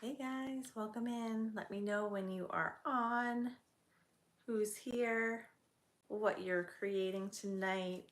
Hey guys, welcome in. Let me know when you are on, who's here, what you're creating tonight.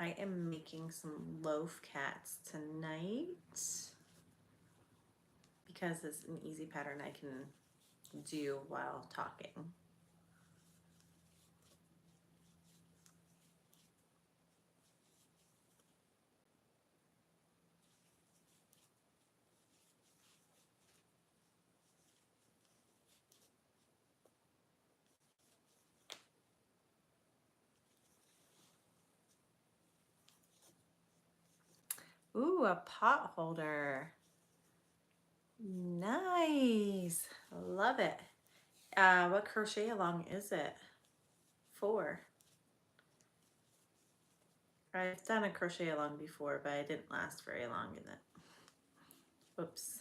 I am making some loaf cats tonight because it's an easy pattern I can do while talking. Ooh, a pot holder. Nice. Love it. What crochet along is it for? I've done a crochet along before, but I didn't last very long in it. Whoops.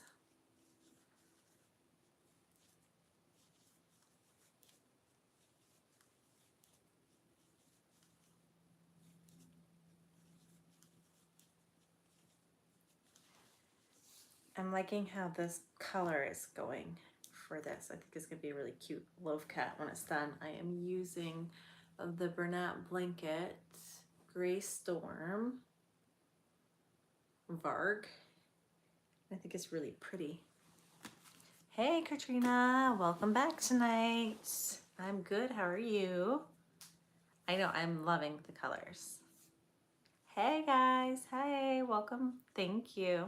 I'm liking how this color is going for this. I think it's gonna be a really cute loaf cat when it's done. I am using the Bernat Blanket Gray Storm Varg. I think it's really pretty. Hey Katrina, welcome back tonight. I'm good, how are you? I know, I'm loving the colors. Hey guys, hi, welcome, thank you.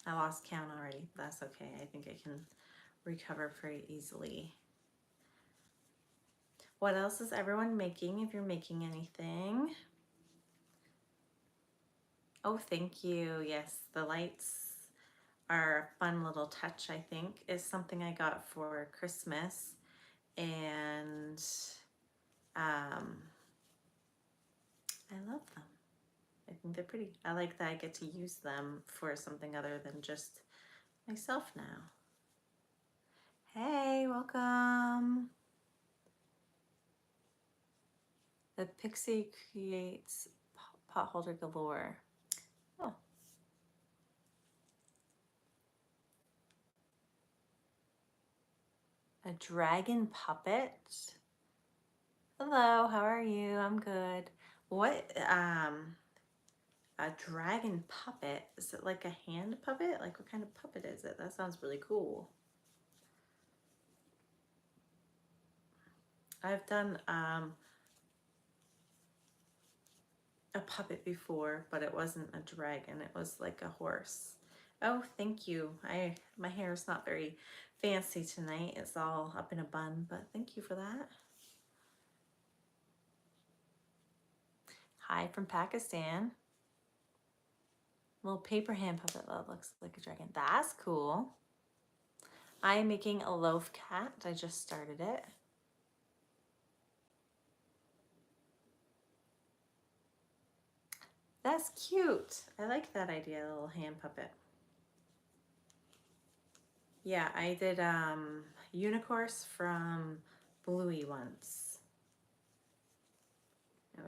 I lost count already, that's okay. I think I can recover very easily. What else is everyone making if you're making anything? Oh, thank you. Yes, the lights are a fun little touch, I think. Is something I got for Christmas. And I love them. I think they're pretty. I like that I get to use them for something other than just myself now. Hey, welcome. The Pixie creates pot holder galore. Oh. A dragon puppet. Hello, how are you? I'm good. What, a dragon puppet? Is it like a hand puppet? Like what kind of puppet is it? That sounds really cool. I've done a puppet before, but it wasn't a dragon. It was like a horse. Oh, thank you. My hair is not very fancy tonight. It's all up in a bun, but thank you for that. Hi from Pakistan. Little paper hand puppet that looks like a dragon. That's cool. I am making a loaf cat. I just started it. That's cute. I like that idea, a little hand puppet. Yeah, I did Unicorse from Bluey once. It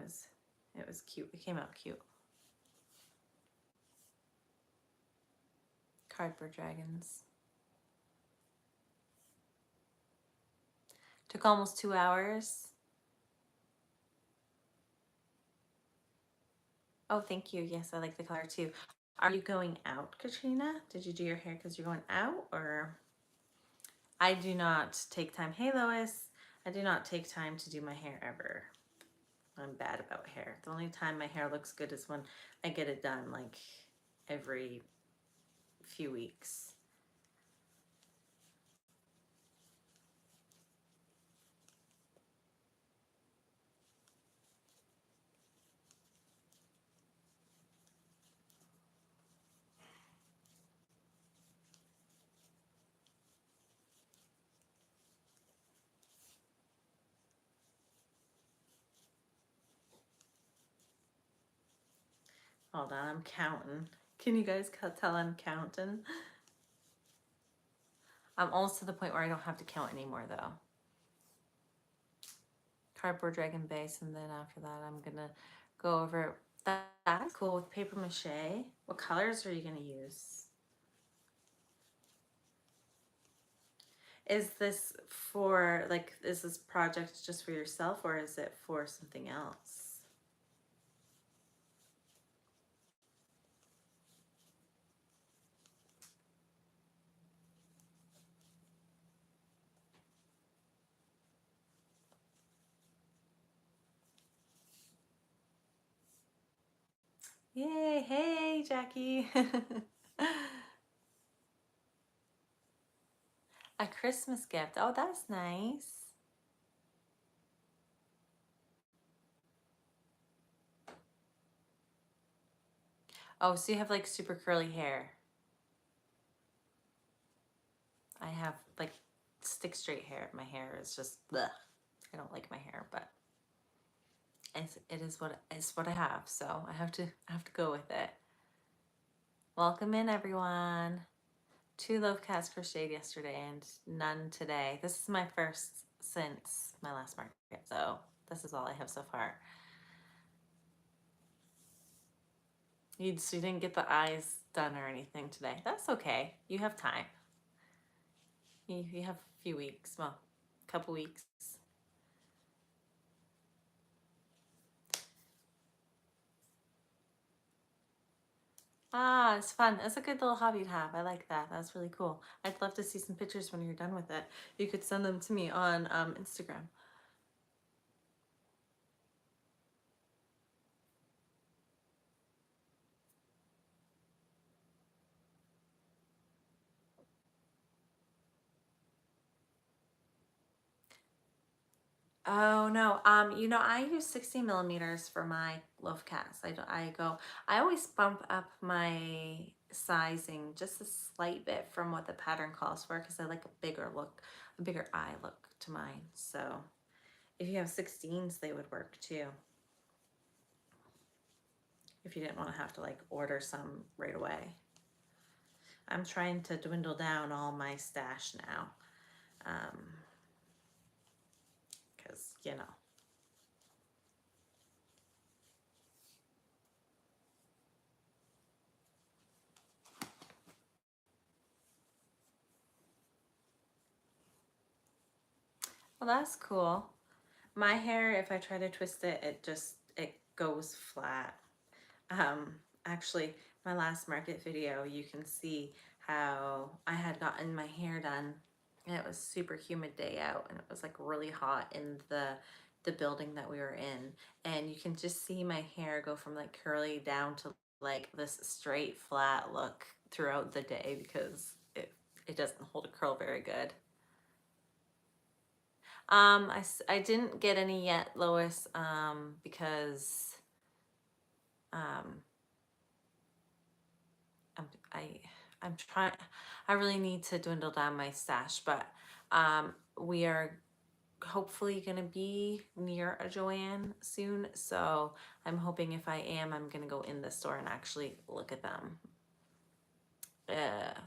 was cute. It came out cute. Cardboard dragons. Took almost 2 hours. Oh, thank you. Yes, I like the color too. Are you going out, Katrina? Did you do your hair because you're going out, or? I do not take time. Hey, Lois. I do not take time to do my hair ever. I'm bad about hair. The only time my hair looks good is when I get it done like every few weeks. Hold on, I'm counting. Can you guys tell I'm counting? I'm almost to the point where I don't have to count anymore though. Cardboard dragon base, and then after that I'm gonna go over that's cool with paper mache. What colors are you gonna use? Is this for like, is this project just for yourself or is it for something else? Yay, hey Jackie. A Christmas gift. Oh, that's nice. Oh, so you have like super curly hair. I have like stick straight hair. My hair is just bleh. I don't like my hair, but it is what I have. So I have to go with it. Welcome in everyone. 2 loaf cats crocheted yesterday and none today. This is my first since my last market, so this is all I have so far. So you didn't get the eyes done or anything today. That's okay. You have time. You have a few weeks, well, a couple weeks. Ah, it's fun. It's a good little hobby to have. I like that. That's really cool. I'd love to see some pictures when you're done with it. You could send them to me on Instagram. Oh no, you know, I use 60 millimeters for my loaf cast. I always bump up my sizing just a slight bit from what the pattern calls for because I like a bigger look, a bigger eye look to mine. So if you have 16s, they would work too. If you didn't want to have to like order some right away. I'm trying to dwindle down all my stash now. Because, you know. Well, that's cool. My hair, if I try to twist it, it goes flat. Actually, my last market video, you can see how I had gotten my hair done. And it was super humid day out, and it was like really hot in the building that we were in. And you can just see my hair go from like curly down to like this straight flat look throughout the day because it doesn't hold a curl very good. I didn't get any yet, Lois, because um, I'm, I, I'm trying, I really need to dwindle down my stash, but we are hopefully going to be near a Joanne soon. So I'm hoping if I am, I'm going to go in the store and actually look at them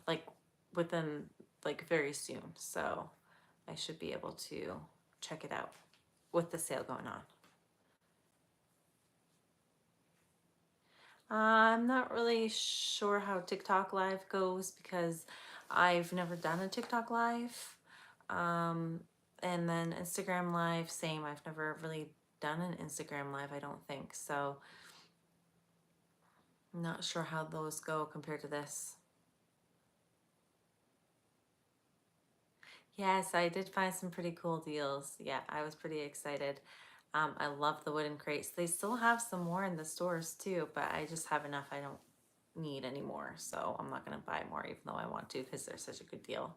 like within like very soon. So I should be able to check it out with the sale going on. I'm not really sure how TikTok live goes because I've never done a TikTok live. And then Instagram live, same. I've never really done an Instagram live, I don't think. So I'm not sure how those go compared to this. Yes, I did find some pretty cool deals. Yeah, I was pretty excited. I love the wooden crates. They still have some more in the stores too, but I just have enough. I don't need anymore, so I'm not going to buy more even though I want to because they're such a good deal.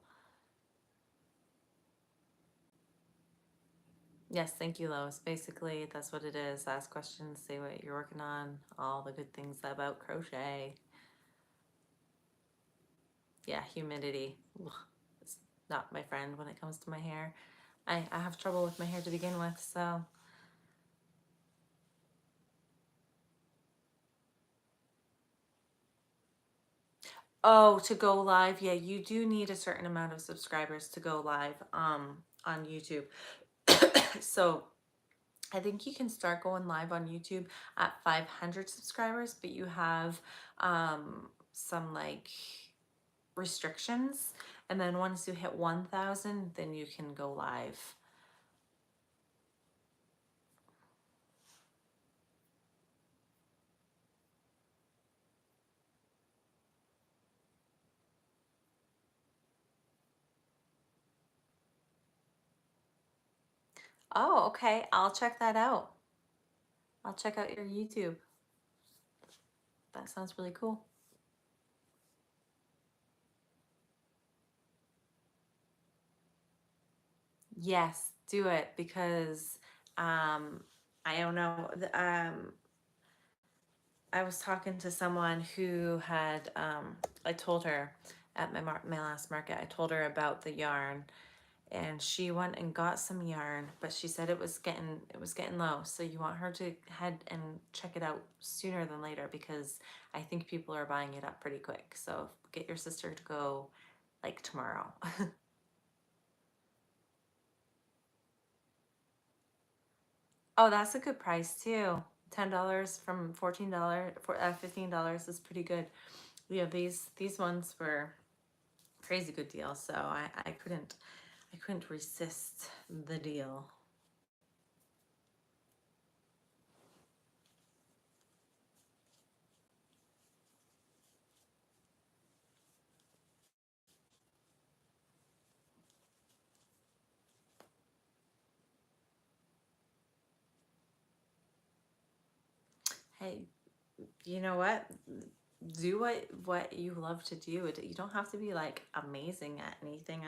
Yes, thank you, Lois. Basically, that's what it is. Ask questions, say what you're working on, all the good things about crochet. Yeah, humidity. Ugh, it's not my friend when it comes to my hair. I have trouble with my hair to begin with, so Oh, to go live, yeah, you do need a certain amount of subscribers to go live on YouTube. So I think you can start going live on YouTube at 500 subscribers, but you have some like restrictions. And then once you hit 1,000, then you can go live. Oh, okay. I'll check that out. I'll check out your YouTube. That sounds really cool. Yes, do it because I don't know. I was talking to someone who had I told her at my last market, I told her about the yarn, and she went and got some yarn, but she said it was getting low. So you want her to head and check it out sooner than later, because I think people are buying it up pretty quick. So get your sister to go like tomorrow. Oh, that's a good price too. $10 from $14 for $15 is pretty good. Yeah, these ones were crazy good deals, so I couldn't resist the deal. Hey, you know what? Do what you love to do. You don't have to be like amazing at anything.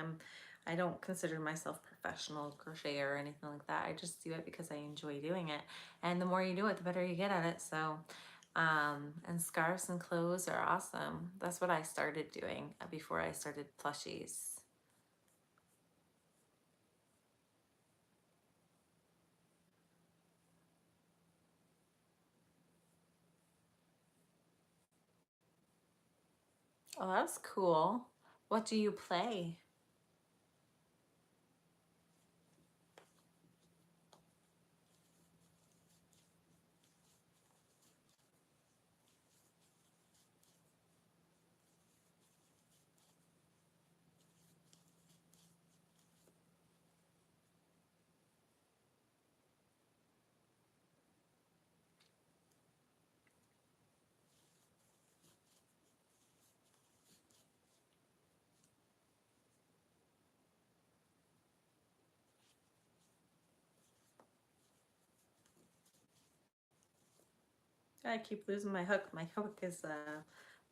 I don't consider myself professional crocheter or anything like that. I just do it because I enjoy doing it. And the more you do it, the better you get at it. So, and scarves and clothes are awesome. That's what I started doing before I started plushies. Oh, that's cool. What do you play? I keep losing my hook. My hook is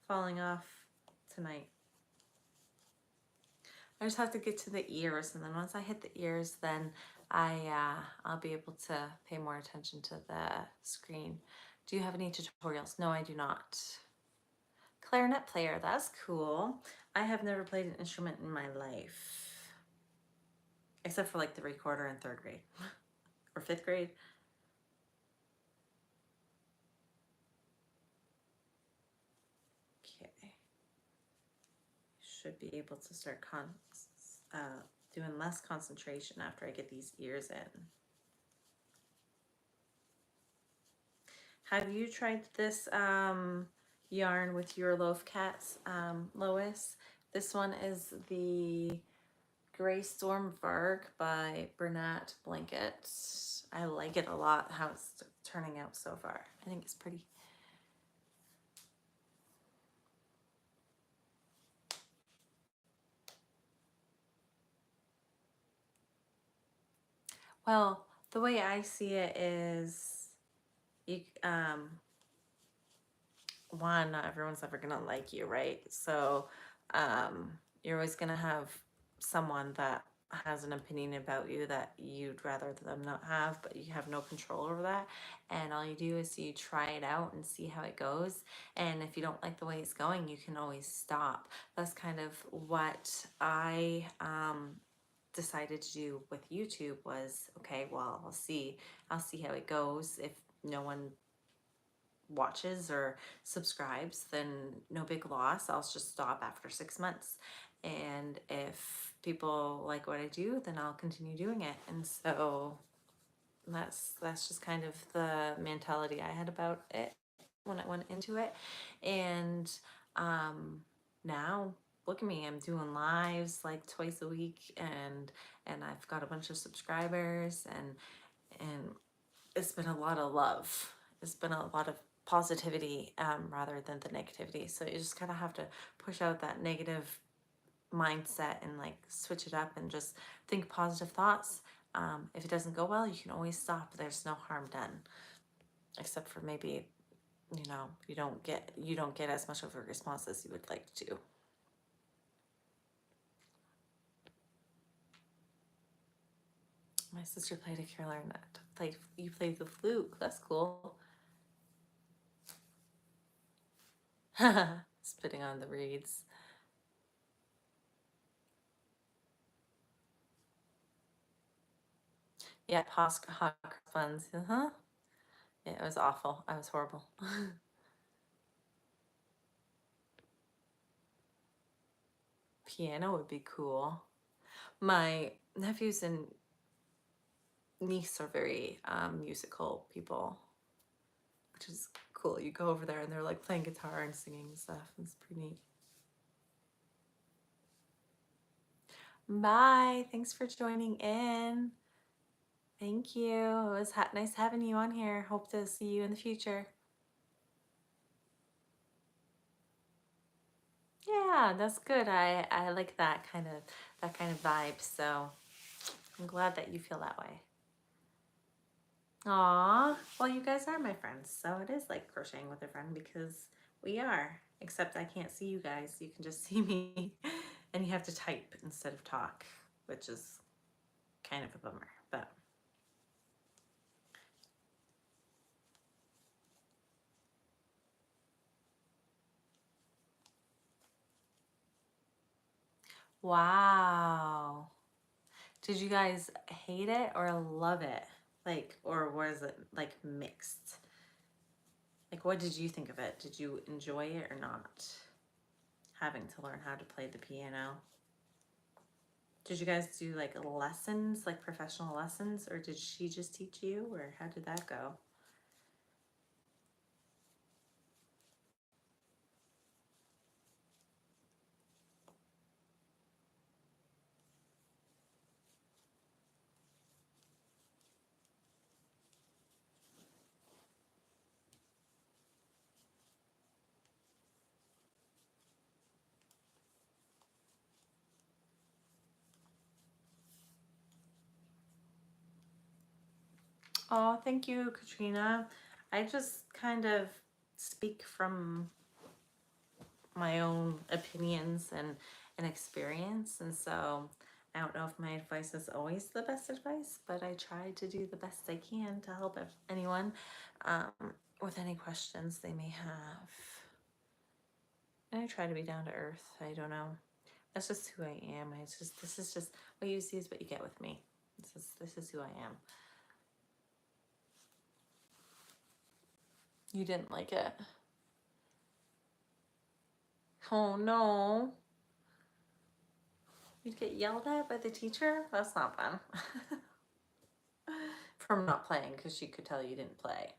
falling off tonight. I just have to get to the ears, and then once I hit the ears, then I'll be able to pay more attention to the screen. Do you have any tutorials? No, I do not. Clarinet player, that's cool. I have never played an instrument in my life, except for like the recorder in third grade or fifth grade. Okay, should be able to start doing less concentration after I get these ears in. Have you tried this yarn with your loaf cats, Lois? This one is the Gray Storm Varg by Bernat Blanket. I like it a lot, how it's turning out so far. I think it's pretty. Well, the way I see it is, you one, not everyone's ever gonna like you, right? So you're always gonna have someone that has an opinion about you that you'd rather them not have, but you have no control over that. And all you do is you try it out and see how it goes. And if you don't like the way it's going, you can always stop. That's kind of what I decided to do with YouTube was, okay, well, I'll see how it goes. If no one watches or subscribes, then no big loss. I'll just stop after 6 months. And if people like what I do, then I'll continue doing it. And so that's just kind of the mentality I had about it when I went into it. And now look at me, I'm doing lives like twice a week, and I've got a bunch of subscribers, and it's been a lot of love. It's been a lot of positivity, rather than the negativity. So you just kind of have to push out that negative mindset and like switch it up and just think positive thoughts. If it doesn't go well, you can always stop. There's no harm done, except for maybe, you don't get as much of a response as you would like to. My sister played a clarinet. You played the flute. That's cool. Spitting on the reeds. Yeah, hot buns. Uh-huh. Yeah, it was awful. I was horrible. Piano would be cool. My nephews and niece are very musical people, which is cool. You go over there and they're like playing guitar and singing and stuff. It's pretty neat. Bye. Thanks for joining in. Thank you. It was nice having you on here. Hope to see you in the future. Yeah, that's good. I like that kind of vibe. So I'm glad that you feel that way. Aw, well, you guys are my friends, so it is like crocheting with a friend because we are. Except I can't see you guys. You can just see me, and you have to type instead of talk, which is kind of a bummer. But wow, did you guys hate it or love it? Like, or was it like mixed? Like, what did you think of it? Did you enjoy it or not? Having to learn how to play the piano. Did you guys do like lessons, like professional lessons, or did she just teach you, or how did that go? Oh, thank you, Katrina. I just kind of speak from my own opinions and experience, and so I don't know if my advice is always the best advice, but I try to do the best I can to help anyone um, with any questions they may have. And I try to be down to earth. I don't know. That's just who I am. This is just what you see is what you get with me. This is who I am. You didn't like it. Oh no. You'd get yelled at by the teacher? That's not fun. From not playing because she could tell you didn't play.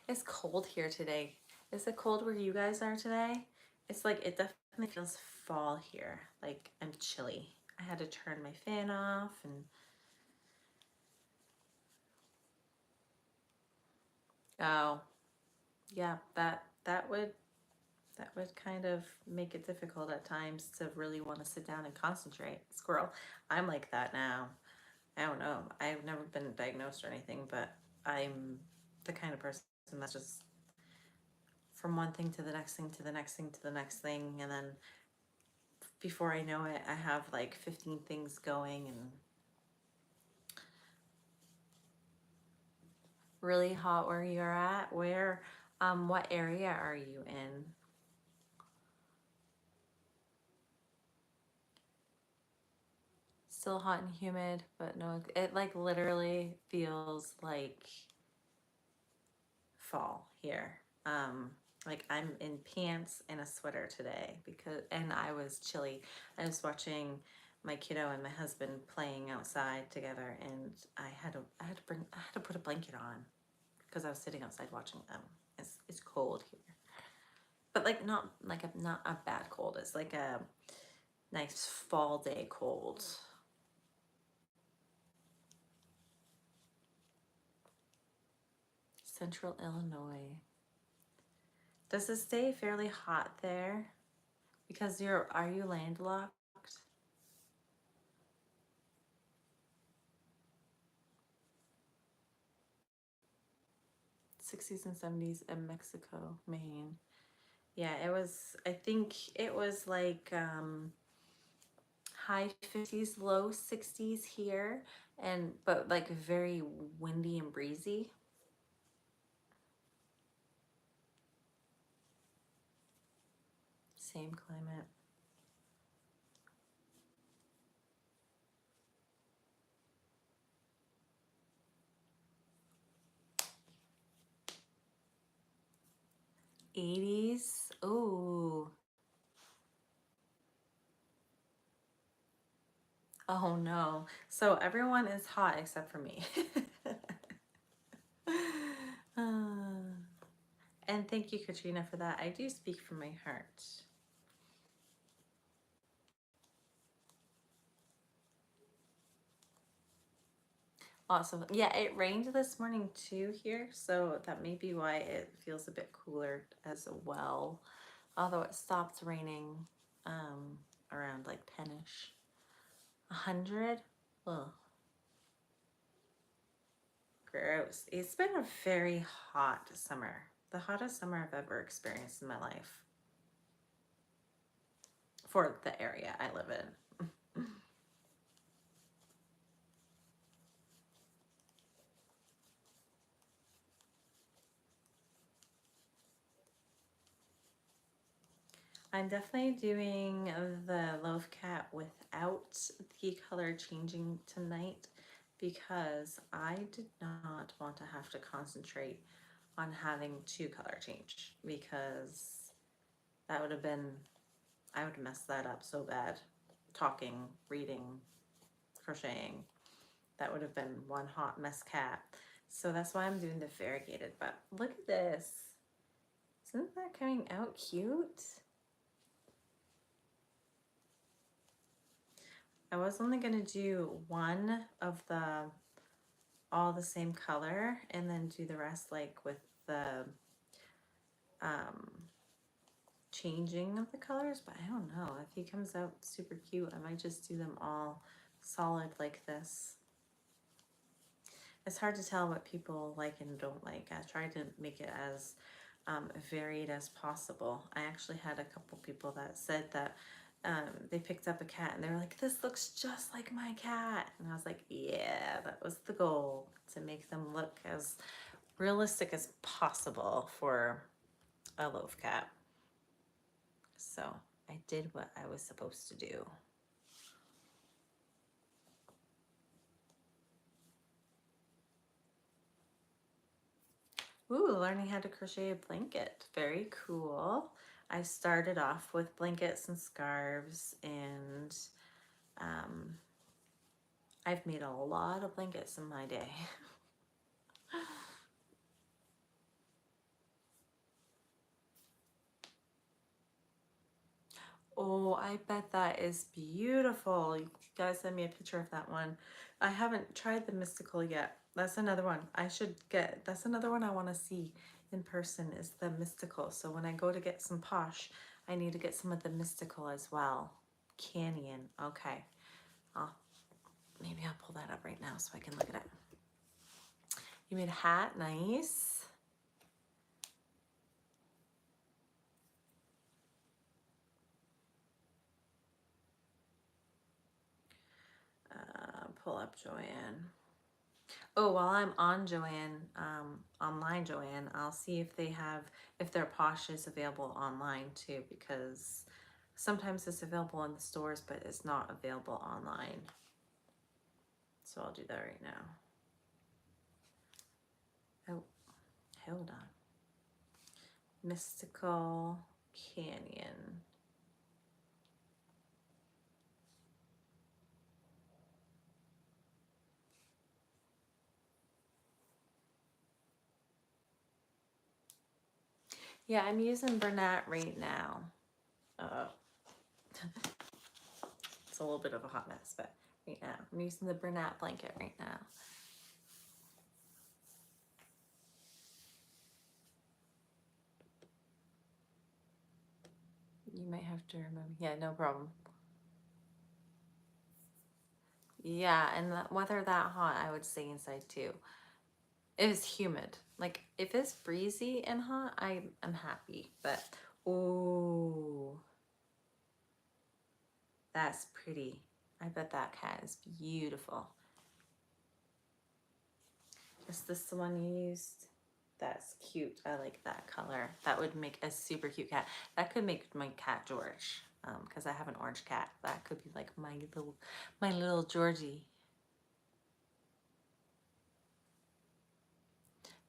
It's cold here today. Is it cold where you guys are today? It's like, it definitely feels fall here. Like, I'm chilly. I had to turn my fan off and oh, yeah, that would kind of make it difficult at times to really want to sit down and concentrate. Squirrel. I'm like that now. I don't know. I've never been diagnosed or anything, but I'm the kind of person that's just from one thing to the next thing to the next thing to the next thing, and then before I know it, I have like 15 things going. And really hot where you're at. What area are you in? Still hot and humid, but no, it like literally feels like fall here. Like I'm in pants and a sweater today and I was chilly. I was watching my kiddo and my husband playing outside together, and I had to put a blanket on because I was sitting outside watching them. It's cold here, but like not a bad cold. It's like a nice fall day cold. Central Illinois. Does it stay fairly hot there? Because are you landlocked? 60s and 70s in Mexico, Maine. Yeah, I think it was like high 50s, low 60s here, but like very windy and breezy. Same climate. '80s. Ooh. Oh no. So everyone is hot except for me. And thank you, Katrina, for that. I do speak from my heart. Awesome. Yeah, it rained this morning too here, so that may be why it feels a bit cooler as well. Although it stopped raining around like 10ish. 100? Ugh, gross. It's been a very hot summer. The hottest summer I've ever experienced in my life. For the area I live in. I'm definitely doing the loaf cat without the color changing tonight because I did not want to have to concentrate on having to color change, because that would have been, I would mess that up so bad. Talking, reading, crocheting, that would have been one hot mess cat. So that's why I'm doing the variegated. But look at this. Isn't that coming out cute? I was only gonna do one of the all the same color and then do the rest like with the um, changing of the colors, but I don't know. If he comes out super cute, I might just do them all solid like this. It's hard to tell what people like and don't like. I tried to make it as varied as possible. I actually had a couple people that said that they picked up a cat and they were like, this looks just like my cat. And I was like, yeah, that was the goal, to make them look as realistic as possible for a loaf cat. So I did what I was supposed to do. Ooh, learning how to crochet a blanket. Very cool. I started off with blankets and scarves, and I've made a lot of blankets in my day. Oh, I bet that is beautiful. You guys send me a picture of that one. I haven't tried the mystical yet. That's another one I should get. That's another one I want to see in person, is the mystical. So when I go to get some posh, I need to get some of the mystical as well. Canyon. Okay. Maybe I'll pull that up right now so I can look at it. You made a hat. Nice. Pull up Joanne. Oh, while I'm on Joanne, online Joanne, I'll see if they have, if their posh is available online too, because sometimes it's available in the stores, but it's not available online. So I'll do that right now. Oh, hold on. Mystical Canyon. Yeah, I'm using Bernat right now. It's a little bit of a hot mess, but right now I'm using the Bernat blanket right now. You might have to remember. Yeah, no problem. Yeah, and the weather that hot, I would stay inside too. It is humid. Like if it's breezy and hot, I'm happy. But oh, that's pretty. I bet that cat is beautiful. Is this the one you used? That's cute. I like that color. That would make a super cute cat. That could make my cat George, because I have an orange cat. That could be like my little Georgie.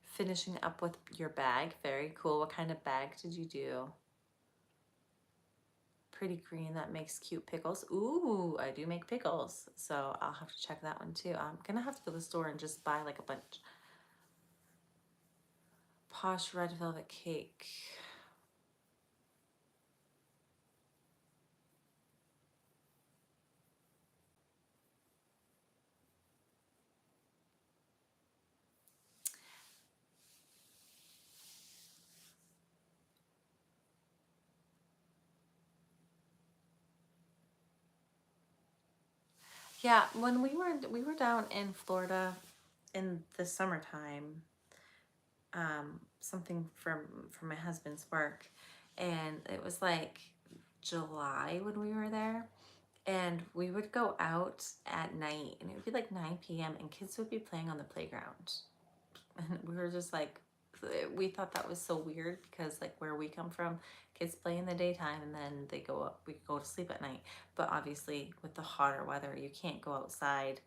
Finishing up with your bag. Very cool. What kind of bag did you do? Pretty green. That makes cute pickles. Ooh, I do make pickles. So I'll have to check that one too. I'm going to have to go to the store and just buy like a bunch. Posh red velvet cake. Yeah, when we were down in Florida in the summertime, something from my husband's work, and it was like July when we were there, and we would go out at night, and it would be like 9 p.m. and kids would be playing on the playground, and we were just like, we thought that was so weird because like where we come from, kids play in the daytime and then we go to sleep at night. But obviously with the hotter weather, you can't go outside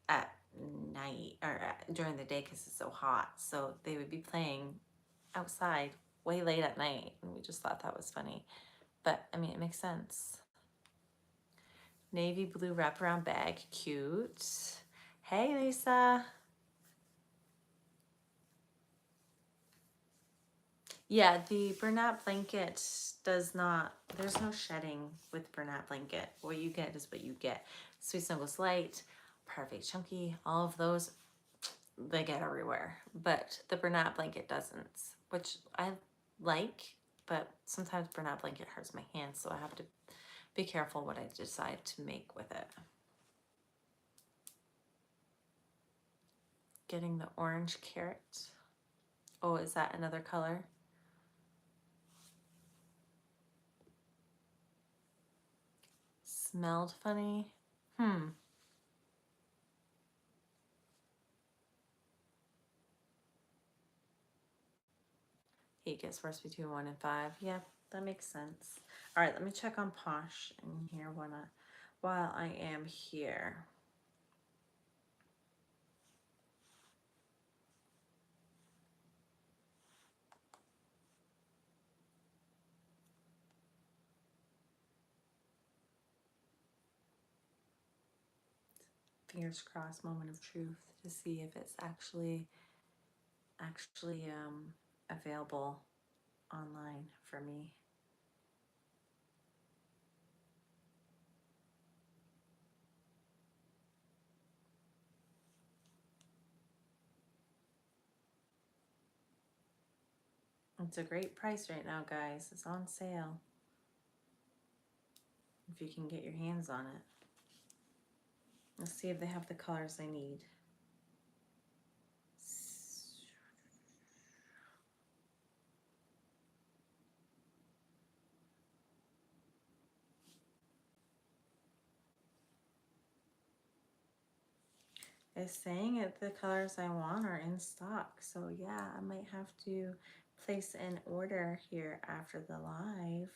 at night or during the day because it's so hot. So they would be playing outside way late at night, and we just thought that was funny. But I mean, it makes sense. Navy blue wraparound bag, cute. Hey, Lisa. Yeah, the Bernat blanket does not, there's no shedding with Bernat blanket. What you get is what you get. Sweet Snuggles Light, Perfect Chunky, all of those, they get everywhere. But the Bernat blanket doesn't, which I like, but sometimes Bernat blanket hurts my hands, so I have to be careful what I decide to make with it. Getting the orange carrot. Oh, is that another color? Smelled funny. Heat gets worse between 1 and 5. Yeah, that makes sense. All right, let me check on Posh in here while I am here. Fingers crossed, moment of truth to see if it's actually available online for me. It's a great price right now, guys. It's on sale if you can get your hands on it. Let's see if they have the colors I need. It's saying it, the colors I want are in stock. So yeah, I might have to place an order here after the live.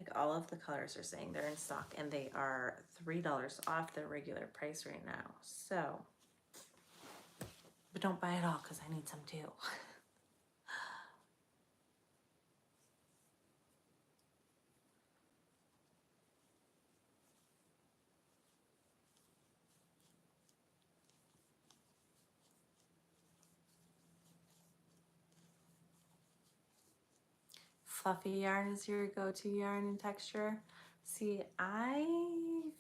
Like all of the colors are saying they're in stock, and they are $3 off their regular price right now. So, but don't buy it all because I need some too. Fluffy yarn is your go-to yarn in texture. See, I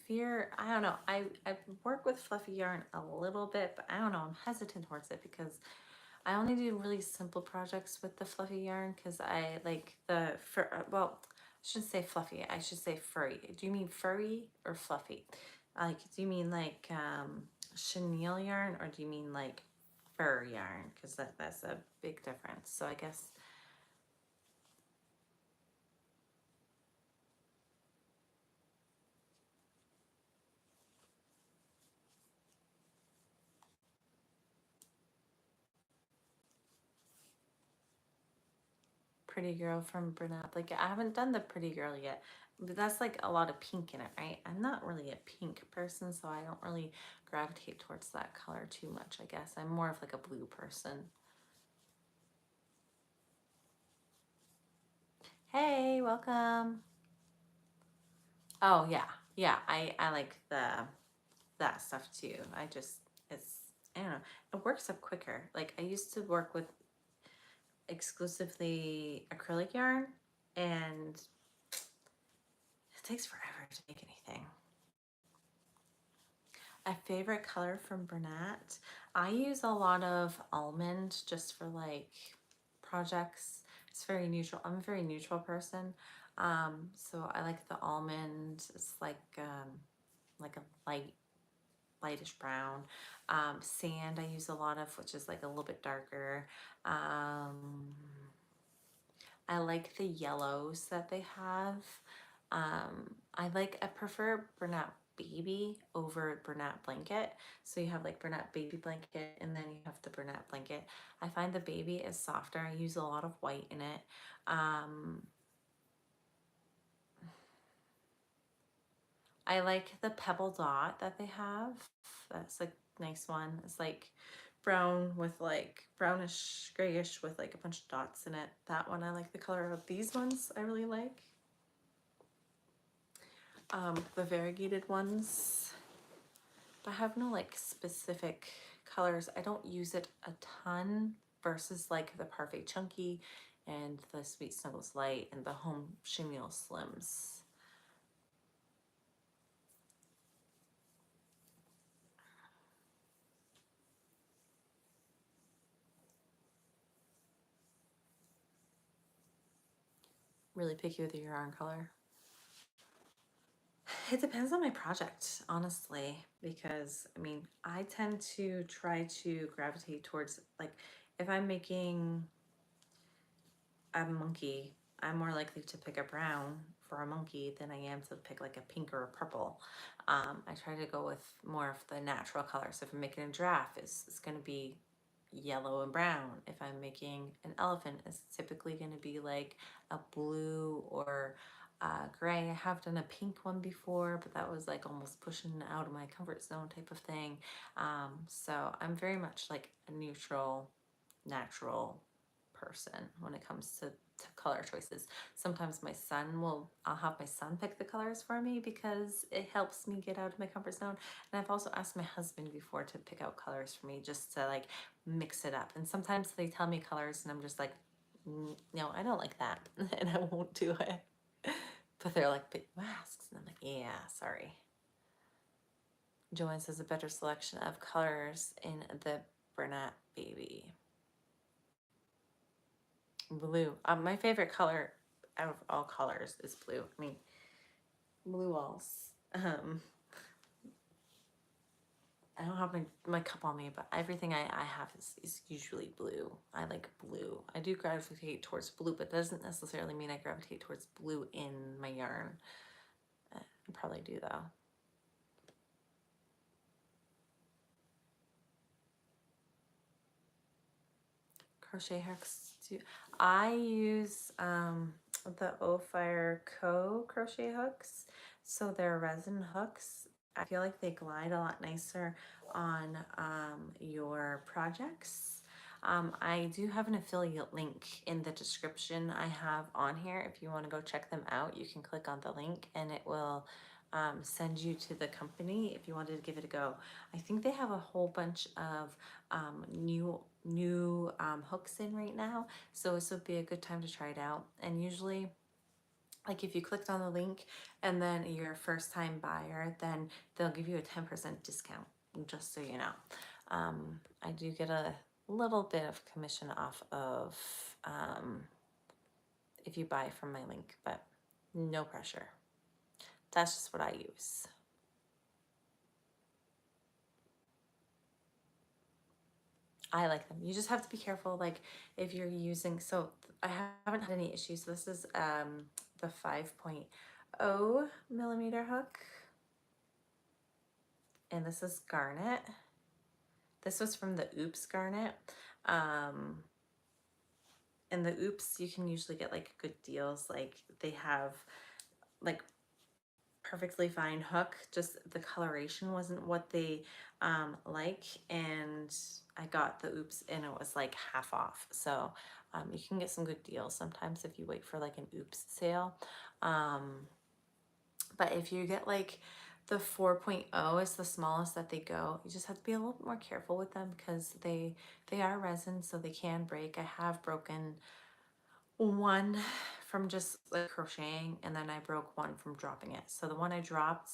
don't know, I work with fluffy yarn a little bit, but I don't know, I'm hesitant towards it because I only do really simple projects with the fluffy yarn because I like the fur, well, I shouldn't say fluffy, I should say furry. Do you mean furry or fluffy? Like, do you mean like chenille yarn, or do you mean like fur yarn? Because that's a big difference. So I guess Pretty Girl from Bernat. Like, I haven't done the Pretty Girl yet, but that's like a lot of pink in it, right? I'm not really a pink person, so I don't really gravitate towards that color too much, I guess. I'm more of like a blue person. Hey, welcome. Oh yeah, yeah. I like that stuff too. It's, I don't know. It works up quicker. Like, I used to work with exclusively acrylic yarn, and it takes forever to make anything. A favorite color from Bernat? I use a lot of almond just for like projects. It's very neutral. I'm a very neutral person. So I like the almond. It's like a lightish brown. Sand I use a lot of, which is like a little bit darker. I like the yellows that they have. I prefer Bernat Baby over Bernat Blanket. So you have like Bernat Baby Blanket, and then you have the Bernat Blanket. I find the baby is softer. I use a lot of white in it. I like the Pebble Dot that they have. That's a nice one. It's like brown with like brownish grayish with like a bunch of dots in it. That one I like the color of. These ones I really like. The variegated ones, I have no like specific colors. I don't use it a ton versus like the Parfait Chunky and the Sweet Snuggles Light and the Home Chenille Slims. Really picky with your yarn color. It depends on my project, honestly, because I mean, I tend to try to gravitate towards like if I'm making a monkey, I'm more likely to pick a brown for a monkey than I am to pick like a pink or a purple. I try to go with more of the natural colors. If I'm making a giraffe, it's going to be yellow and brown. If I'm making an elephant, it's typically going to be like a blue or gray. I have done a pink one before, but that was like almost pushing out of my comfort zone type of thing. So I'm very much like a neutral, natural person when it comes to color choices. Sometimes I'll have my son pick the colors for me because it helps me get out of my comfort zone. And I've also asked my husband before to pick out colors for me just to like mix it up. And sometimes they tell me colors and I'm just like, no, I don't like that. And I won't do it. But they're like, big masks. And I'm like, yeah, sorry. Joanne says a better selection of colors in the Bernat Baby. Blue. My favorite color out of all colors is blue. I mean, blue walls. I don't have my cup on me, but everything I have is usually blue. I like blue. I do gravitate towards blue, but that doesn't necessarily mean I gravitate towards blue in my yarn. I probably do though. Crochet hooks too. I use the Ophire Co crochet hooks. So they're resin hooks. I feel like they glide a lot nicer on your projects. I do have an affiliate link in the description I have on here. If you want to go check them out, you can click on the link and it will send you to the company if you wanted to give it a go. I think they have a whole bunch of new hooks in right now, so this would be a good time to try it out. And usually, like if you clicked on the link and then you're a first time buyer, then they'll give you a 10% discount, just so you know. I do get a little bit of commission off of if you buy from my link, but no pressure. That's just what I use. I like them. You just have to be careful, like if you're using, so I haven't had any issues. This is the 5.0 millimeter hook, and this is garnet. This was from the Oops garnet. And the Oops, you can usually get like good deals. Like they have like perfectly fine hook, just the coloration wasn't what they like, and I got the Oops and it was like half off. So you can get some good deals sometimes if you wait for like an Oops sale. But if you get like the 4.0 is the smallest that they go, you just have to be a little bit more careful with them because they are resin, so they can break. I have broken one from just like crocheting, and then I broke one from dropping it. So the one I dropped,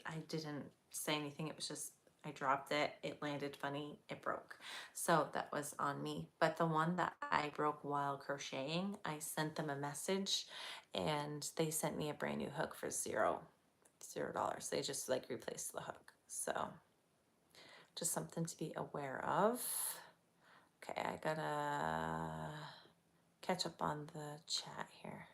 I didn't say anything. It was just, I dropped it, it landed funny, it broke. So that was on me. But the one that I broke while crocheting, I sent them a message and they sent me a brand new hook for $0. They just like replaced the hook. So just something to be aware of. Okay, I gotta catch up on the chat here.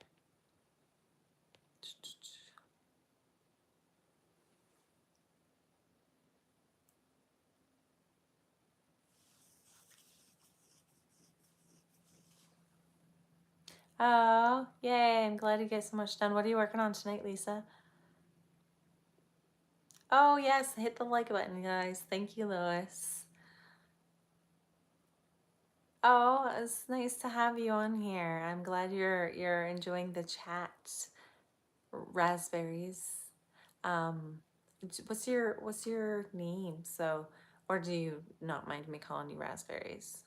Oh, yay, I'm glad you get so much done. What are you working on tonight, Lisa? Oh, yes, hit the like button, guys. Thank you, Lois. Oh, it's nice to have you on here. I'm glad you're enjoying the chat. Raspberries. Um, what's your name? So, or do you not mind me calling you Raspberries?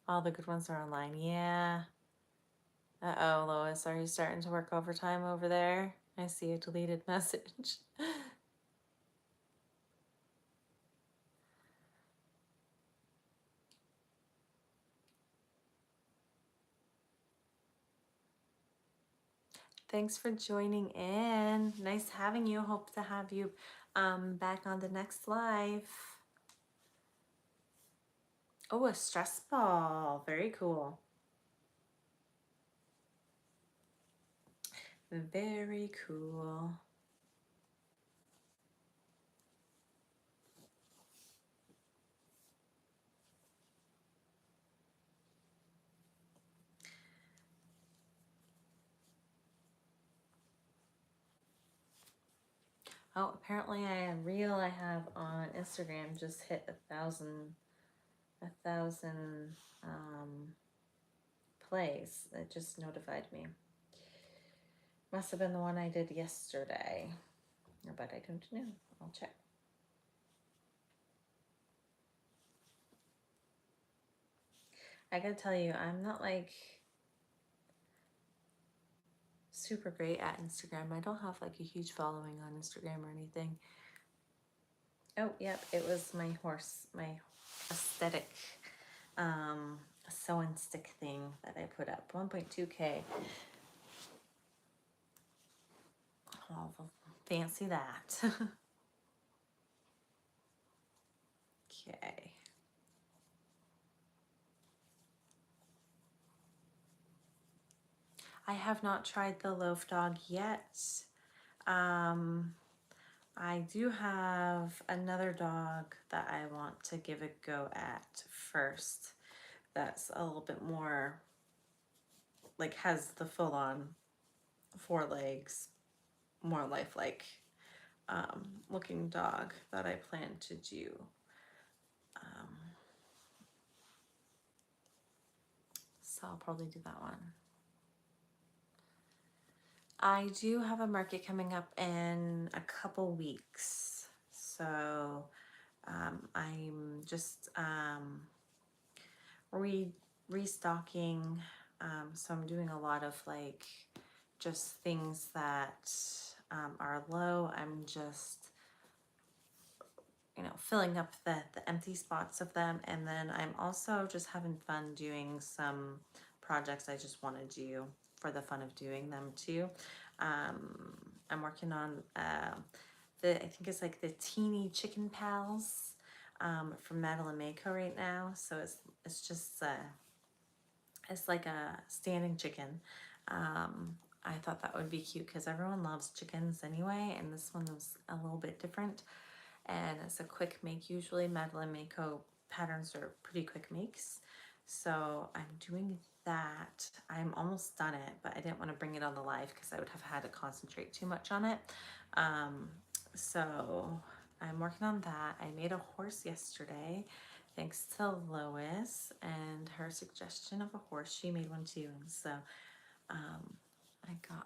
All the good ones are online. Yeah. Uh-oh, Lois, are you starting to work overtime over there? I see a deleted message. Thanks for joining in. Nice having you. Hope to have you back on the next live. Oh, a stress ball. Very cool. Very cool. Oh, apparently a reel I have on Instagram just hit 1,000 plays. It just notified me. Must have been the one I did yesterday, but I don't know. I'll check. I gotta tell you, I'm not like super great at Instagram. I don't have like a huge following on Instagram or anything. Oh, yep, it was my horse, my aesthetic sew and stick thing that I put up. 1.2K. Oh, fancy that. Okay. I have not tried the loaf dog yet. I do have another dog that I want to give a go at first. That's a little bit more like has the full on 4 legs, more lifelike looking dog that I plan to do. Um, so I'll probably do that one. I do have a market coming up in a couple weeks. So I'm just restocking. So I'm doing a lot of like just things that are low. I'm just, you know, filling up the empty spots of them. And then I'm also just having fun doing some projects I just want to do for the fun of doing them too. I'm working on I think it's like the teeny chicken pals from Madeline Co right now. So it's just it's like a standing chicken. I thought that would be cute because everyone loves chickens anyway, and this one was a little bit different. And it's a quick make. Usually Madeline Co patterns are pretty quick makes. So I'm doing that. I'm almost done it, but I didn't want to bring it on the live because I would have had to concentrate too much on it. So I'm working on that. I made a horse yesterday thanks to Lois and her suggestion of a horse. She made one too. And so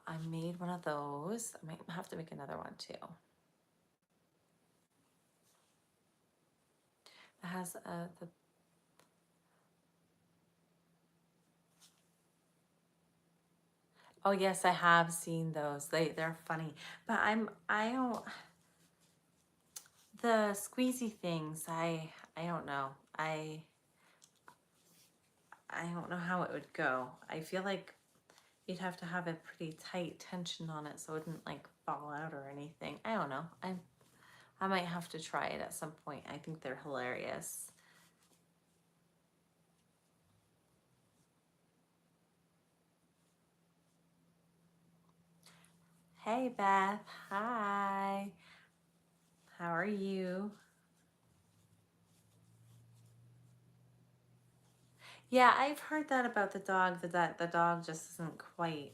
I made one of those. I might have to make another one too. It has the oh yes, I have seen those. They're funny, but I don't the squeezy things. I don't know. I don't know how it would go. I feel like you'd have to have a pretty tight tension on it so it wouldn't like fall out or anything. I don't know. I might have to try it at some point. I think they're hilarious. Hey Beth, hi. How are you? Yeah, I've heard that about the dog, that the dog just isn't quite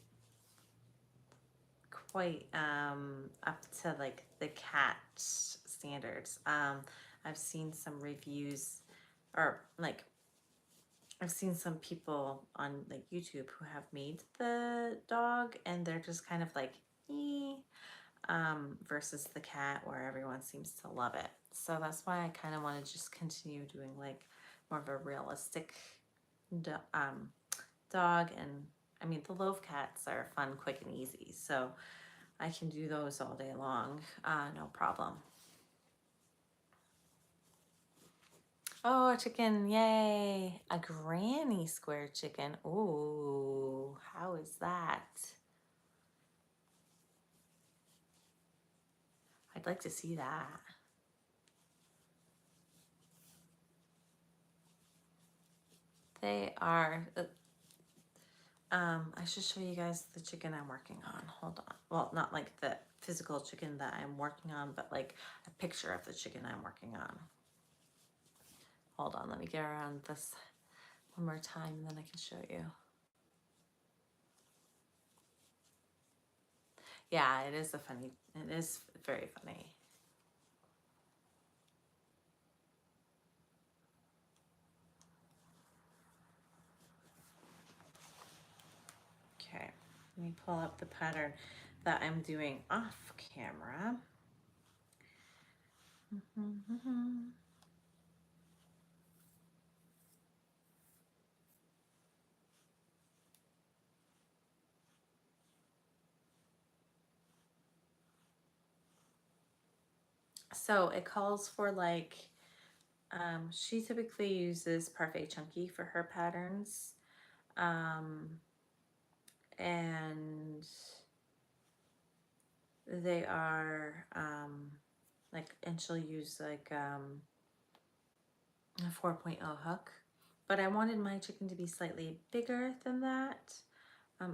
up to like the cat standards. I've seen some reviews or like I've seen some people on like YouTube who have made the dog and they're just kind of like versus the cat where everyone seems to love it. So that's why I kind of want to just continue doing like more of a realistic dog. And I mean the loaf cats are fun, quick, and easy. So I can do those all day long, no problem. Oh, a chicken, yay. A granny square chicken. Ooh, how is that? I'd like to see that. They are, I should show you guys the chicken I'm working on. Hold on. Well, not like the physical chicken that I'm working on, but like a picture of the chicken I'm working on. Hold on, let me get around this one more time and then I can show you. Yeah, it is it is very funny. Okay, let me pull up the pattern that I'm doing off camera. So it calls for like, she typically uses Parfait Chunky for her patterns. And they are like, and she'll use like a 4.0 hook. But I wanted my chicken to be slightly bigger than that.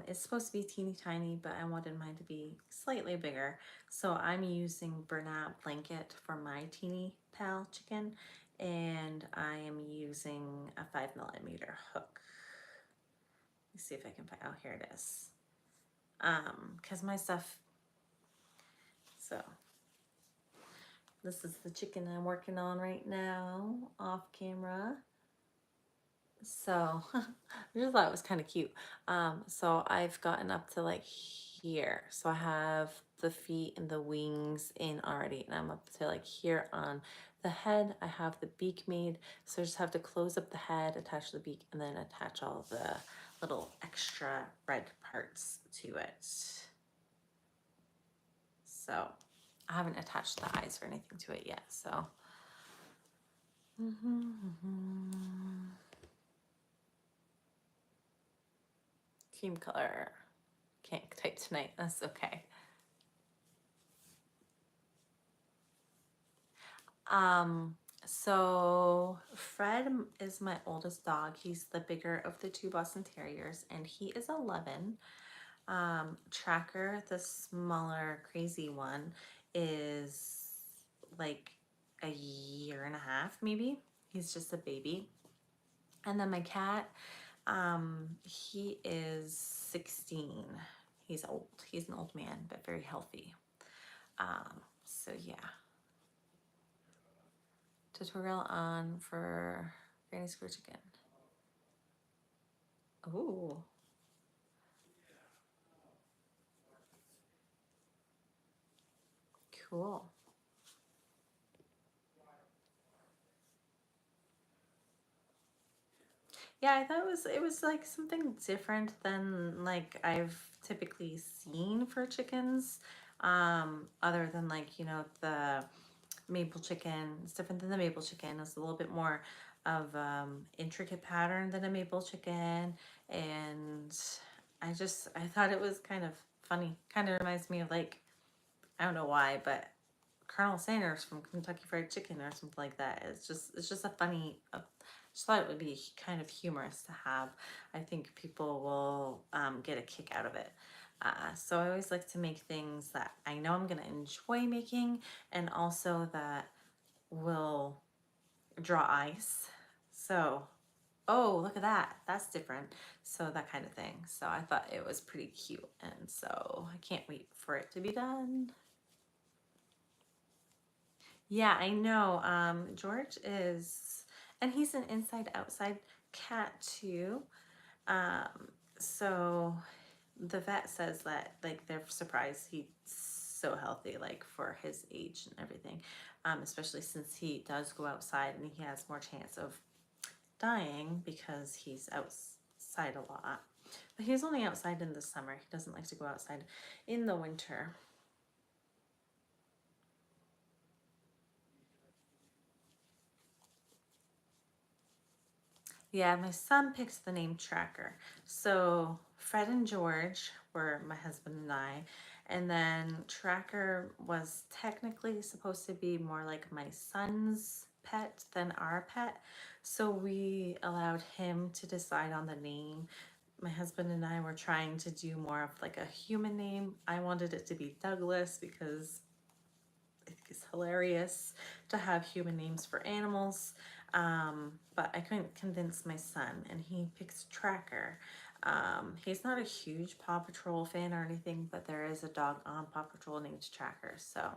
It's supposed to be teeny tiny, but I wanted mine to be slightly bigger. So I'm using Bernat blanket for my teeny pal chicken, and I am using a 5mm hook. Let's see if I can find, oh, here it is. Because my stuff, so this is the chicken I'm working on right now, off camera. So I just thought it was kind of cute. So I've gotten up to like here. So I have the feet and the wings in already, and I'm up to like here on the head. I have the beak made. So I just have to close up the head, attach the beak, and then attach all the little extra red parts to it. So I haven't attached the eyes or anything to it yet. So. Team color. Can't type tonight. That's okay. So Fred is my oldest dog. He's the bigger of the two Boston Terriers, and he is 11. Tracker, the smaller, crazy one, is like a year and a half, maybe. He's just a baby. And then my cat, he is 16. He's old. He's an old man, but very healthy. So yeah. Tutorial on for Granny Square Chicken. Ooh. Cool. Yeah, I thought it was like something different than like I've typically seen for chickens. Other than like, you know, the maple chicken. It's different than the maple chicken. It's a little bit more of intricate pattern than a maple chicken. And I thought it was kind of funny. Kind of reminds me of like, I don't know why, but Colonel Sanders from Kentucky Fried Chicken or something like that. It's just a funny. Just thought it would be kind of humorous to have. I think people will get a kick out of it. So I always like to make things that I know I'm gonna enjoy making, and also that will draw eyes. So, oh, look at that. That's different. So that kind of thing. So I thought it was pretty cute, and so I can't wait for it to be done. Yeah, I know. George is, and he's an inside outside cat too. So the vet says that like they're surprised he's so healthy, like for his age and everything. Especially since he does go outside and he has more chance of dying because he's outside a lot. But he's only outside in the summer. He doesn't like to go outside in the winter. Yeah, my son picked the name Tracker. So Fred and George were my husband and I. And then Tracker was technically supposed to be more like my son's pet than our pet. So we allowed him to decide on the name. My husband and I were trying to do more of like a human name. I wanted it to be Douglas because I think it's hilarious to have human names for animals. But I couldn't convince my son, and he picks Tracker. He's not a huge Paw Patrol fan or anything, but there is a dog on Paw Patrol named Tracker, so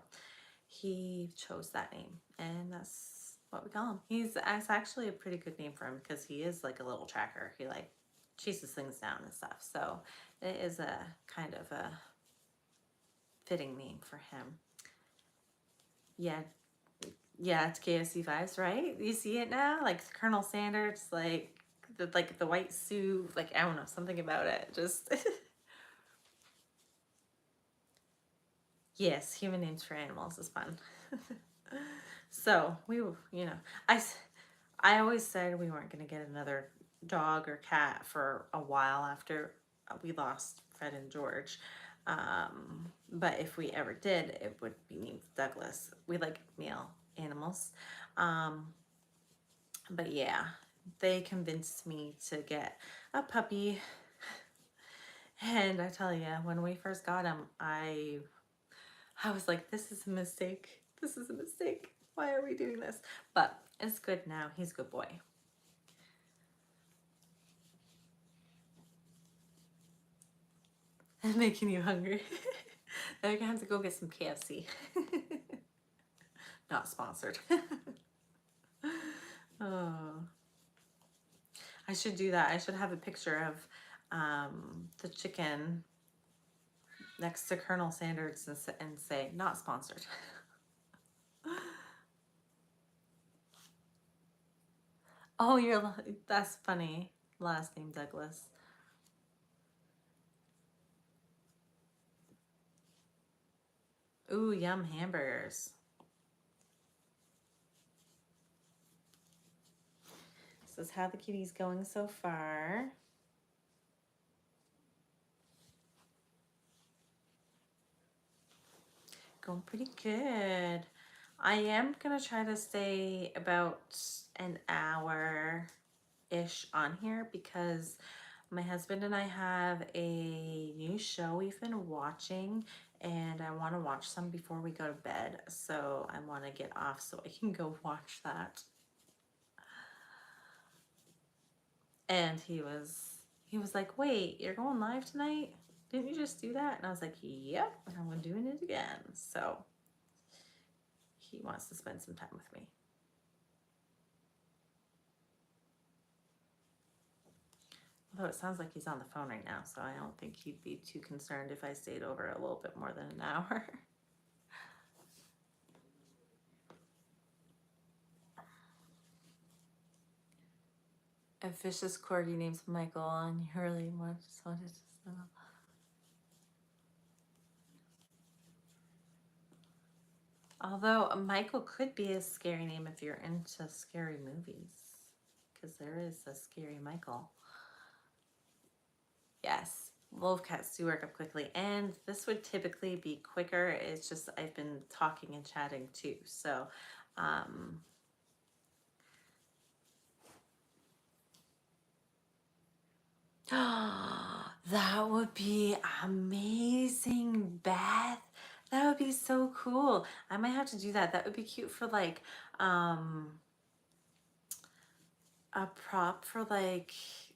he chose that name, and that's what we call him. It's actually a pretty good name for him because he is like a little tracker. He like chases things down and stuff, so it is a kind of a fitting name for him. Yeah, yeah, it's KFC vibes, right? You see it now, like Colonel Sanders, like the white suit, like I don't know, something about it. Just yes, human names for animals is fun. So we, you know, I always said we weren't gonna get another dog or cat for a while after we lost Fred and George. But if we ever did, it would be named Douglas. We like male animals. Um, but yeah, they convinced me to get a puppy, And I tell you, when we first got him, I was like, this is a mistake. This is a mistake. Why are we doing this? But it's good now. He's a good boy. I'm making you hungry. Now you're gonna have to go get some KFC. Not sponsored. Oh, I should do that. I should have a picture of the chicken next to Colonel Sanders and say, not sponsored. Oh, that's funny. Last name Douglas. Ooh, yum hamburgers. This is how the kitty's going so far. Going pretty good. I am gonna try to stay about an hour-ish on here because my husband and I have a new show we've been watching and I want to watch some before we go to bed. So I want to get off so I can go watch that. And he was like, wait, you're going live tonight? Didn't you just do that? And I was like, yep, and I'm doing it again. So he wants to spend some time with me. Although it sounds like he's on the phone right now, so I don't think he'd be too concerned if I stayed over a little bit more than an hour. A vicious corgi named Michael, and you really just wanted to snuggle. Although Michael could be a scary name if you're into scary movies, because there is a scary Michael. Yes, wolf cats do work up quickly, and this would typically be quicker. It's just I've been talking and chatting too, so that would be amazing, Beth. That would be so cool. I might have to do that. That would be cute for like a prop for like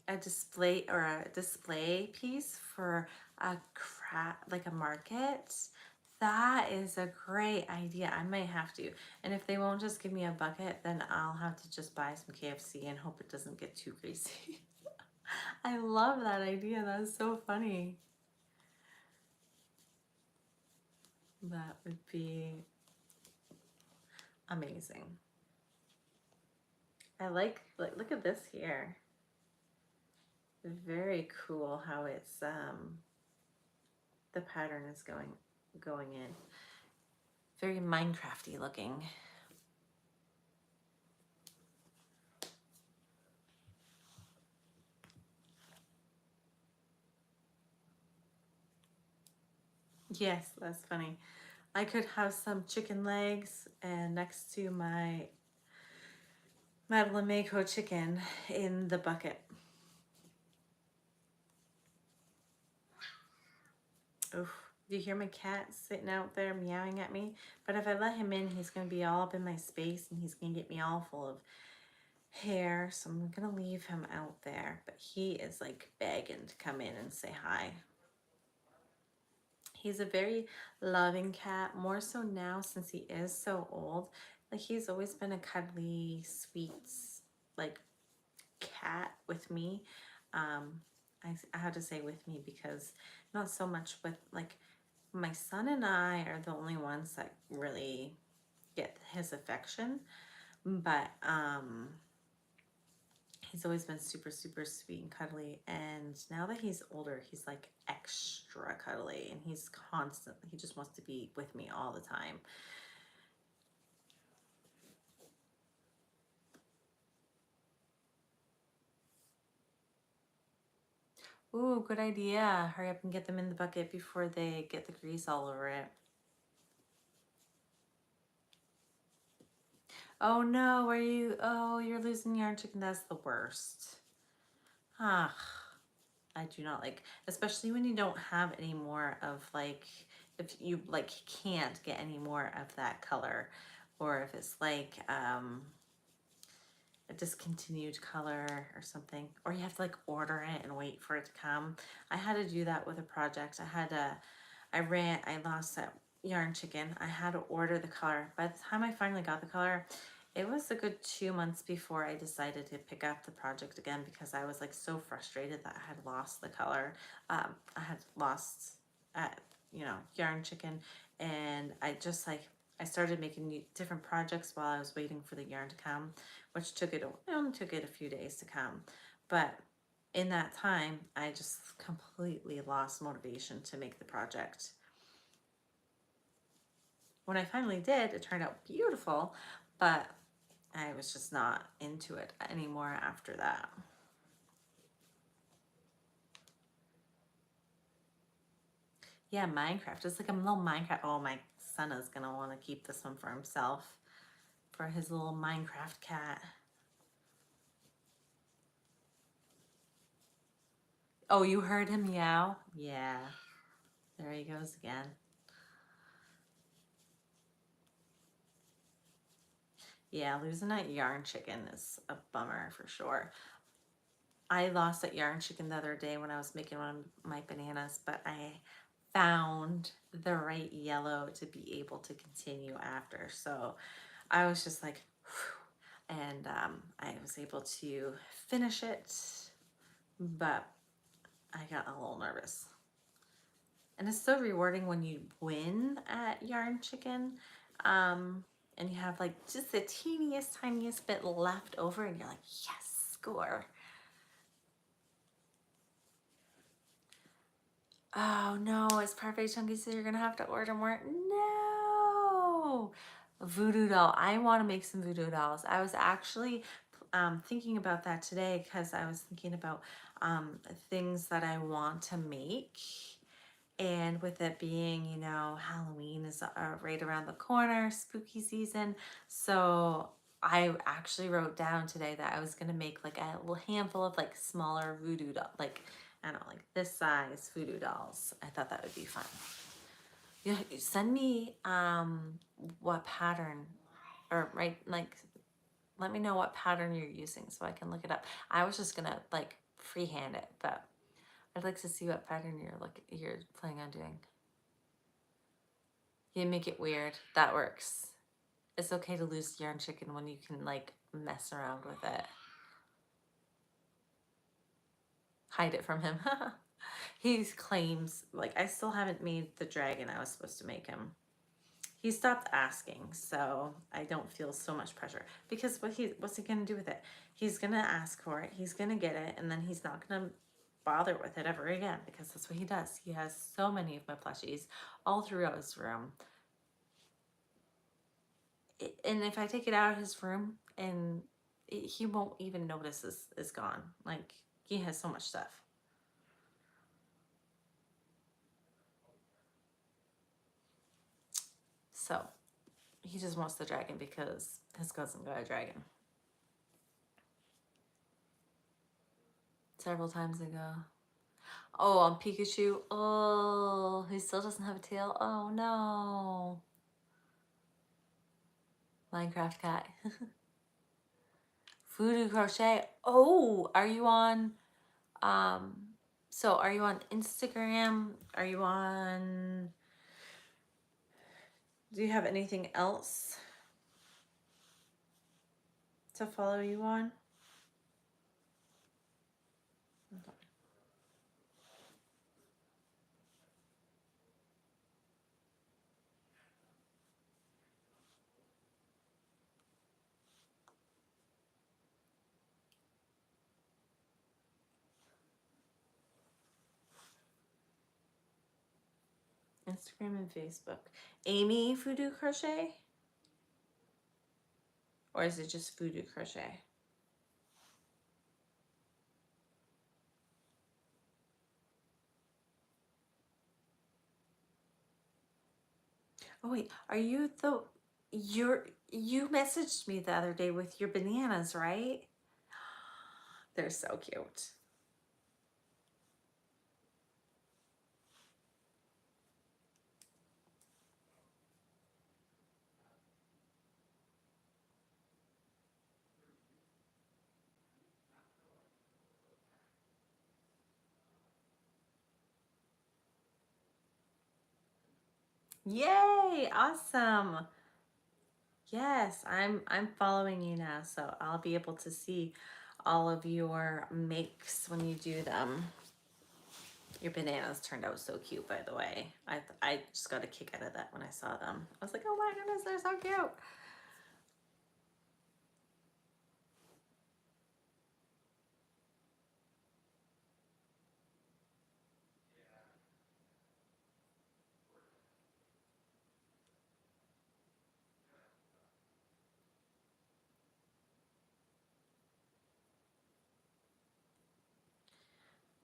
a display or a display piece for a like a market. That is a great idea. I might have to. And if they won't just give me a bucket, then I'll have to just buy some KFC and hope it doesn't get too greasy. I love that idea. That's so funny. That would be amazing. I like look at this here. Very cool how it's the pattern is going in. Very Minecrafty looking. Yes, that's funny. I could have some chicken legs and next to my Madeline Mako chicken in the bucket. Oof. Do you hear my cat sitting out there meowing at me? But if I let him in, he's going to be all up in my space and he's going to get me all full of hair. So I'm going to leave him out there. But he is like begging to come in and say hi. He's a very loving cat, more so now since he is so old. Like he's always been a cuddly, sweet, like cat with me. I have to say with me because not so much with like my son and I are the only ones that really get his affection, but he's always been super sweet and cuddly, and now that he's older he's like extra cuddly and he just wants to be with me all the time. Ooh, good idea. Hurry up and get them in the bucket before they get the grease all over it. Oh no, you're losing your chicken. That's the worst. Ah. I do not like, especially when you don't have any more of like, if you like can't get any more of that color, or if it's like a discontinued color or something, or you have to like order it and wait for it to come. I had to do that with a project. I lost that yarn chicken. I had to order the color. By the time I finally got the color, it was a good 2 months before I decided to pick up the project again, because I was like so frustrated that I had lost the color. I had lost, uh, yarn chicken, and I started making different projects while I was waiting for the yarn to come, which it only took it a few days to come. But in that time, I just completely lost motivation to make the project. When I finally did, it turned out beautiful, but I was just not into it anymore after that. Yeah, Minecraft. It's like a little Minecraft. Oh, my son is gonna want to keep this one for himself, for his little Minecraft cat. Oh, you heard him meow? Yeah. There he goes again. Yeah, losing that yarn chicken is a bummer for sure. I lost that yarn chicken the other day when I was making one of my bananas, but I found the right yellow to be able to continue after. So I was just like, whew, and I was able to finish it, but I got a little nervous. And it's so rewarding when you win at yarn chicken. And you have like just the teeniest, tiniest bit left over, and you're like, yes, score. Oh no, it's perfect chunky, so you're gonna have to order more. No, voodoo doll. I want to make some voodoo dolls. I was actually thinking about that today, because I was thinking about things that I want to make. And with it being, Halloween is right around the corner, spooky season. So I actually wrote down today that I was going to make like a little handful of like smaller voodoo doll, like, I don't know, like this size voodoo dolls. I thought that would be fun. Yeah, send me what pattern, or right, like, let me know what pattern you're using so I can look it up. I was just gonna like freehand it, but I'd like to see what pattern you're planning on doing. You make it weird. That works. It's okay to lose yarn chicken when you can like mess around with it. Hide it from him. He claims, like, I still haven't made the dragon I was supposed to make him. He stopped asking, so I don't feel so much pressure, because what's he gonna do with it? He's gonna ask for it, he's gonna get it, and then he's not gonna bother with it ever again, because that's what he does. He has so many of my plushies all throughout his room. And if I take it out of his room, and he won't even notice is gone. Like, he has so much stuff. So he just wants the dragon because his cousin got a dragon several times ago. Oh, on Pikachu. Oh, he still doesn't have a tail. Oh no. Minecraft cat. Voodoo crochet. Oh, are you on so are you on Instagram? Are you on, do you have anything else to follow you on? Instagram and Facebook. Amy Voodoo Crochet? Or is it just Voodoo Crochet? Oh wait, are you you messaged me the other day with your bananas, right? They're so cute. Yay! Awesome. Yes, I'm following you now, so I'll be able to see all of your makes when you do them. Your bananas turned out so cute, by the way. I just got a kick out of that when I saw them. I was like, oh my goodness, they're so cute.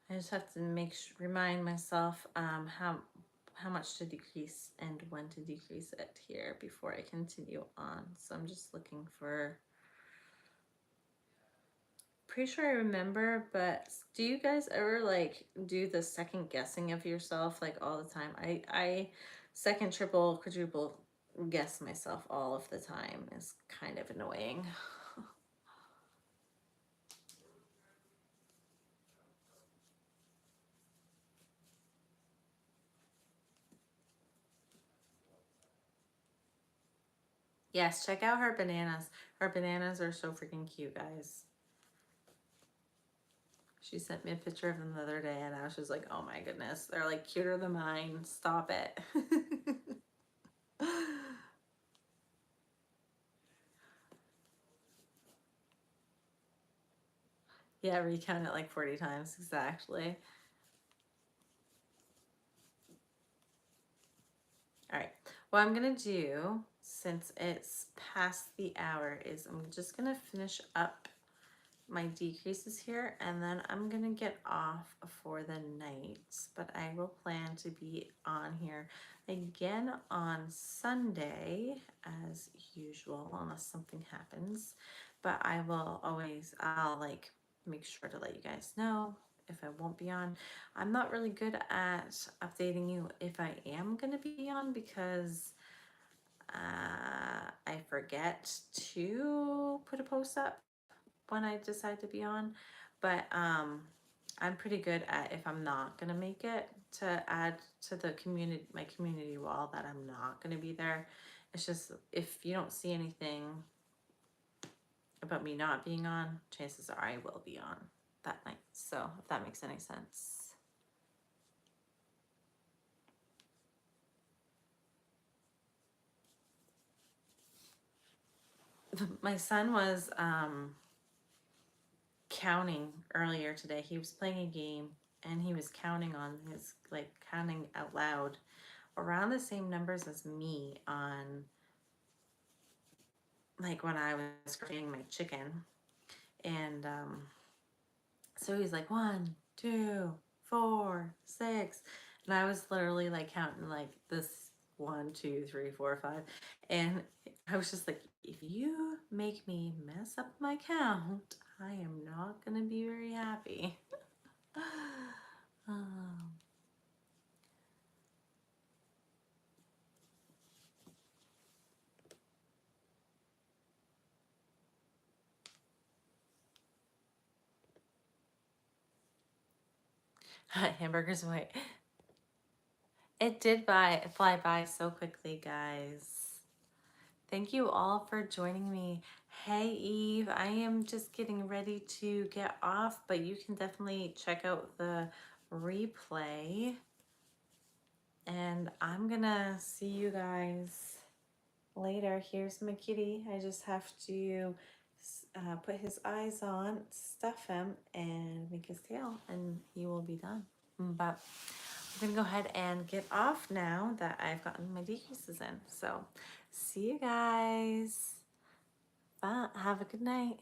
I just have to remind myself how much to decrease and when to decrease it here before I continue on. So I'm just looking for, pretty sure I remember, but do you guys ever like do the second guessing of yourself like all the time? I second, triple, quadruple guess myself all of the time. Is kind of annoying. Yes, check out her bananas. Her bananas are so freaking cute, guys. She sent me a picture of them the other day and I was just like, oh my goodness, they're like cuter than mine. Stop it. Yeah, recount it like 40 times exactly. All right, what I'm gonna do, since it's past the hour, is I'm just gonna finish up my decreases here and then I'm gonna get off for the night, but I will plan to be on here again on Sunday as usual unless something happens, but I'll like make sure to let you guys know if I won't be on. I'm not really good at updating you if I am gonna be on because I forget to put a post up when I decide to be on, but I'm pretty good at, if I'm not gonna make it, to add to the community, my community wall, that I'm not gonna be there. It's just, if you don't see anything about me not being on, chances are I will be on that night. So if that makes any sense. My son was counting earlier today. He was playing a game and he was counting on his, like, counting out loud around the same numbers as me on, like, when I was cooking my chicken. And so he's like 1, 2, 4, 6, and I was literally like counting like this 1, 2, 3, 4, 5, and I was just like, if you make me mess up my count, I am not gonna be very happy. um, Hamburgers away. It did fly by so quickly, guys. Thank you all for joining me. Hey, Eve, I am just getting ready to get off, but you can definitely check out the replay. And I'm gonna see you guys later. Here's my kitty. I just have to put his eyes on, stuff him, and make his tail, and he will be done. But I'm gonna go ahead and get off now that I've gotten my decreases in. So see you guys. Bye. Have a good night.